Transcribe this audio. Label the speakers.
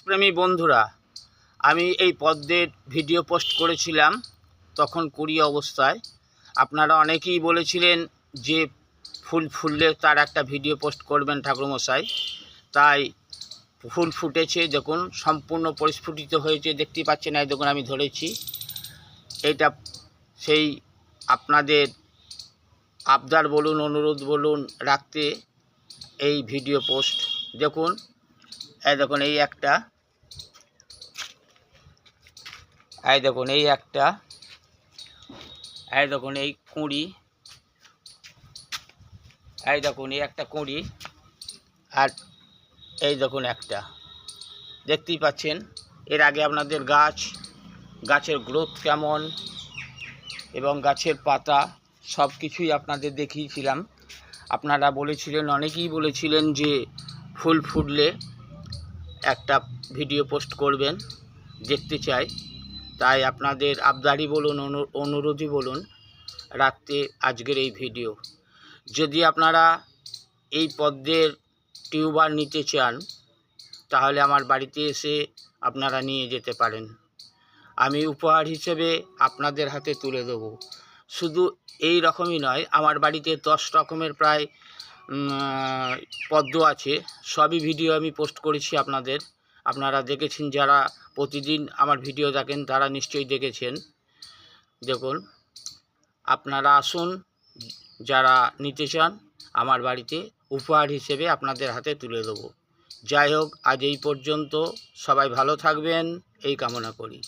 Speaker 1: প্রেমী বন্ধুরা, আমি এই পদ্মের ভিডিও পোস্ট করেছিলাম তখন কুড়ি অবস্থায়। আপনারা অনেকেই বলেছিলেন যে ফুল ফুললে তার একটা ভিডিও পোস্ট করবেন ঠাকুরমশাই। তাই ফুল ফুটেছে, দেখুন সম্পূর্ণ পরিস্ফুটিত হয়েছে, দেখতেই পাচ্ছেন। এই দেখুন আমি ধরেছি, এটা সেই আপনাদের আবদার বলুন, অনুরোধ বলুন রাখতে এই ভিডিও পোস্ট। দেখুন এই দেখুন এই একটা, এই দেখুন এই একটা, এই দেখুন এই কুঁড়ি, এই দেখুন এই একটা কুঁড়ি, আর এই দেখুন একটা, দেখতেই পাচ্ছেন। এর আগে আপনাদের গাছের গ্রোথ কেমন এবং গাছের পাতা সব কিছুই আপনাদের দেখিয়েছিলাম। আপনারা বলেছিলেন, অনেকেই বলেছিলেন যে ফুল ফুটলে একটা ভিডিও পোস্ট করবেন, দেখতে চাই। তাই আপনাদের আবদারই বলুন, অনুরোধই বলুন রাখতে আজকের এই ভিডিও। যদি আপনারা এই পদ্মের টিউবার নিতে চান তাহলে আমার বাড়িতে এসে আপনারা নিয়ে যেতে পারেন। আমি উপহার হিসেবে আপনাদের হাতে তুলে দেব। শুধু এই রকমই নয়, আমার বাড়িতে 10 রকমের প্রায় পদ্ম আছে। সবই ভিডিও আমি পোস্ট করেছি আপনারা দেখেছেন। যারা প্রতিদিন আমার ভিডিও দেখেন তারা নিশ্চয়ই দেখেছেন। দেখুন, আপনারা আসুন, যারা নিতে চান আমার বাড়িতে উপহার হিসেবে আপনাদের হাতে তুলে দেবো। যাই হোক, আজ এই পর্যন্ত। সবাই ভালো থাকবেন এই কামনা করি।